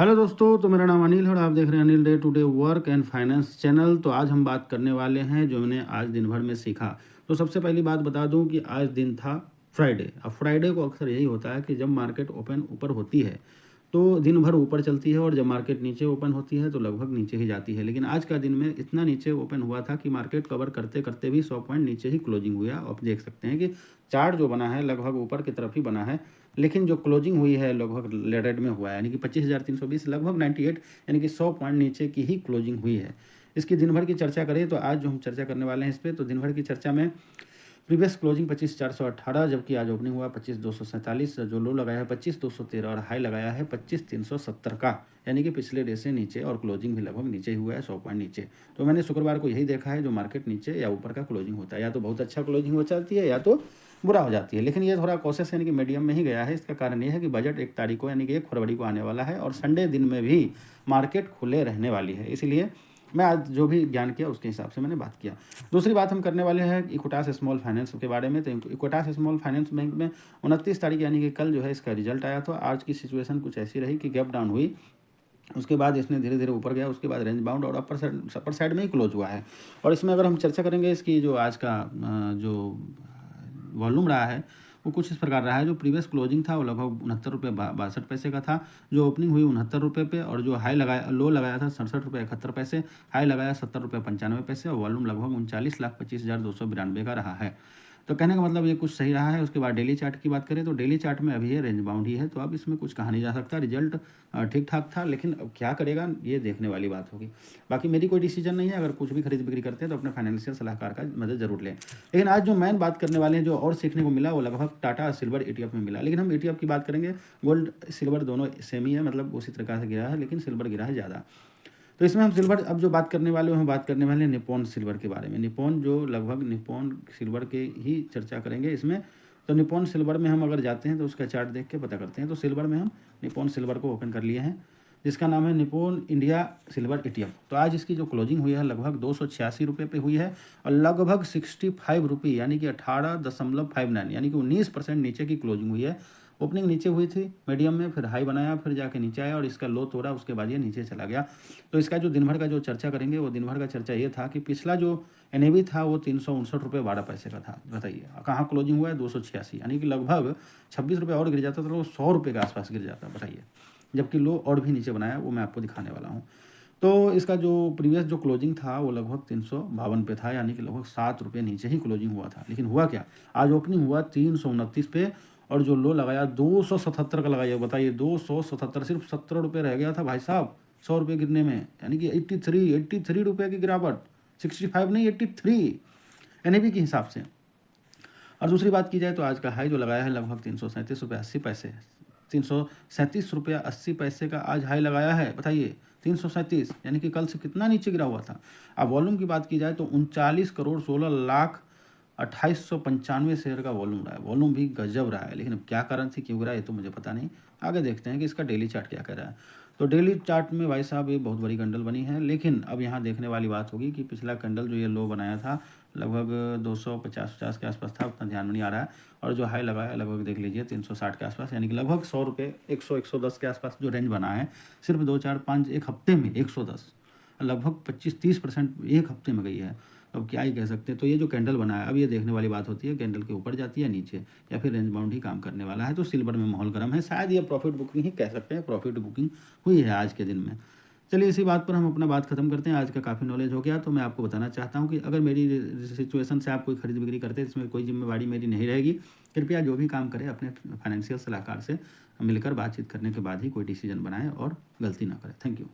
Hello दोस्तों, तो मेरा नाम अनिल है और आप देख रहे हैं Anil day today work and finance channel. तो आज हम बात करने वाले हैं जो मैंने आज दिन भर में सीखा। तो सबसे पहली बात बता दूं कि आज दिन था फ्राइडे। अब फ्राइडे को अक्सर यही होता है कि जब मार्केट ओपन ऊपर होती है तो दिन भर ऊपर चलती है और जब मार्केट नीचे ओपन होती है तो लगभग नीचे ही जाती है। लेकिन आज का दिन में इतना नीचे ओपन हुआ था कि मार्केट कवर करते करते भी 100 पॉइंट नीचे ही क्लोजिंग हुआ। आप देख सकते हैं कि चार्ट जो बना है लगभग ऊपर की तरफ ही बना है, लेकिन जो क्लोजिंग हुई है लगभग रेड में हुआ है, यानी कि 25,320, लगभग 98, यानी कि 100 पॉइंट नीचे की ही क्लोजिंग हुई है। इसकी दिन भर की चर्चा करें तो आज जो हम चर्चा करने वाले हैं इस पर, तो दिन भर की चर्चा में प्रीवियस क्लोजिंग 25,418, जबकि आज ओपनिंग हुआ 25,247, जो लो लगाया है 25,213 और हाई लगाया है 25,370 का, यानी कि पिछले डे से नीचे और क्लोजिंग भी लगभग नीचे ही हुआ है, 100 पॉइंट नीचे। तो मैंने शुक्रवार को यही देखा है, जो मार्केट नीचे या ऊपर का क्लोजिंग होता है या तो बहुत अच्छा क्लोजिंग हो जाती है या तो बुरा हो जाती है। लेकिन ये थोड़ा कोशिश यानी कि मीडियम में ही गया है। इसका कारण ये है कि बजट 1 तारीख को यानी कि 1 फरवरी को आने वाला है और संडे दिन में भी मार्केट खुले रहने वाली है, इसलिए मैं आज जो भी ज्ञान किया उसके हिसाब से मैंने बात किया। दूसरी बात हम करने वाले हैं इक्विटास स्मॉल फाइनेंस के बारे में। तो इक्विटास स्मॉल फाइनेंस बैंक में 29 तारीख यानी कि कल जो है इसका रिजल्ट आया। तो आज की सिचुएशन कुछ ऐसी रही कि गैप डाउन हुई, उसके बाद इसने धीरे धीरे ऊपर गया, उसके बाद रेंज बाउंड और अपर साइड में ही क्लोज हुआ है। और इसमें अगर हम चर्चा करेंगे इसकी जो आज का जो वॉल्यूम रहा है वो कुछ इस प्रकार रहा है। जो प्रीवियस क्लोजिंग था वो लगभग 69 रुपये 62 पैसे का था, जो ओपनिंग हुई 69 रुपये पे, और जो हाई लगाया लो लगाया था 67 रुपये 71 पैसे, हाई लगाया 70 रुपये 95 पैसे, और वॉल्यूम लगभग 39,25,292 का रहा है। तो कहने का मतलब ये कुछ सही रहा है। उसके बाद डेली चार्ट की बात करें तो डेली चार्ट में अभी ये रेंज बाउंड ही है, तो अब इसमें कुछ कहा नहीं जा सकता। रिजल्ट ठीक ठाक था, लेकिन अब क्या करेगा ये देखने वाली बात होगी। बाकी मेरी कोई डिसीजन नहीं है, अगर कुछ भी खरीद बिक्री करते हैं तो अपने फाइनेंशियल सलाहकार का मदद जरूर लें। लेकिन आज जो मैन बात करने वाले हैं, जो और सीखने को मिला, वो लगभग टाटा सिल्वर ETF में मिला। लेकिन हम ETF की बात करेंगे, गोल्ड सिल्वर दोनों सेम ही है, मतलब उसी प्रकार से गिरा है, लेकिन सिल्वर गिरा है ज़्यादा। तो इसमें हम सिल्वर अब जो बात करने वाले हैं, हम बात करने वाले हैं निप्पॉन सिल्वर के बारे में। निप्पॉन जो लगभग निप्पॉन सिल्वर के ही चर्चा करेंगे इसमें। तो निप्पॉन सिल्वर में हम अगर जाते हैं तो उसका चार्ट देख के पता करते हैं। तो सिल्वर में हम निप्पॉन सिल्वर को ओपन कर लिए हैं, जिसका नाम है निप्पॉन इंडिया सिल्वर ETF। तो आज इसकी जो क्लोजिंग हुई है लगभग 286 रुपये पे हुई है, और लगभग 65 रुपये यानी कि 18.59, यानी कि 19% नीचे की क्लोजिंग हुई है। ओपनिंग नीचे हुई थी मीडियम में, फिर हाई बनाया, फिर जाके नीचे आया और इसका लो तोड़ा, उसके बाद ये नीचे चला गया। तो इसका जो दिन भर का जो चर्चा करेंगे, वो दिन भर का चर्चा ये था कि पिछला जो NAV था वो 359 रुपये 12 पैसे का था। बताइए कहाँ क्लोजिंग हुआ है 286, यानी कि लगभग 26 रुपये और गिर जाता तो 100 रुपये के आसपास गिर जाता। बताइए, जबकि लो और भी नीचे बनाया, वो मैं आपको दिखाने वाला हूँ। तो इसका जो प्रीवियस जो क्लोजिंग था वो लगभग 352 पे था, यानी कि लगभग 7 रुपये नीचे ही क्लोजिंग हुआ था। लेकिन हुआ क्या, आज ओपनिंग हुआ 329 पे, और जो लो लगाया 277 का लगाया। बताइए 277, सिर्फ 17 रुपये रह गया था भाई साहब 100 रुपये गिरने में, यानी कि 83 रुपये की गिरावट। 65 नहीं, 83 NAV के हिसाब से। और दूसरी बात की जाए तो आज का हाई जो लगाया है लगभग 337 रुपये 80 पैसे, 337 रुपये 80 पैसे का आज हाई लगाया है। बताइए 337, यानी कि कल से कितना नीचे गिरा हुआ था। अब वॉल्यूम की बात की जाए तो 39,16,28,95 शेयर का वॉल्यूम रहा है। वॉल्यूम भी गजब रहा है, लेकिन अब क्या कारण से क्यों गिरा ये तो मुझे पता नहीं। आगे देखते हैं कि इसका डेली चार्ट क्या कह रहा है। तो डेली चार्ट में भाई साहब ये बहुत बड़ी कैंडल बनी है, लेकिन अब यहाँ देखने वाली बात होगी कि पिछला कैंडल जो ये लो बनाया था लगभग 250 के आसपास था, उतना ध्यान में नहीं आ रहा है। और जो हाई लगाया लगभग देख लीजिए 360 के आसपास, यानी कि लगभग 100 रुपये 100-110 के आसपास जो रेंज बना है, सिर्फ 2-4-5 एक हफ्ते में 110, लगभग 25-30% एक हफ्ते में गई है। अब क्या ही कह सकते हैं। तो ये जो कैंडल बना है, अब ये देखने वाली बात होती है कैंडल के ऊपर जाती है नीचे, या फिर रेंज बाउंड ही काम करने वाला है। तो सिल्वर में माहौल गर्म है, शायद ये प्रॉफिट बुकिंग ही कह सकते हैं, प्रॉफिट बुकिंग हुई है आज के दिन में। चलिए इसी बात पर हम अपना बात खत्म करते हैं। आज का काफ़ी नॉलेज हो गया। तो मैं आपको बताना चाहता हूँ कि अगर मेरी सिचुएशन से आप कोई खरीद बिक्री करते हैं, इसमें कोई जिम्मेवारी मेरी नहीं रहेगी। कृपया जो भी काम करें अपने फाइनेंशियल सलाहकार से मिलकर बातचीत करने के बाद ही कोई डिसीजन बनाएं और गलती ना करें। Thank you.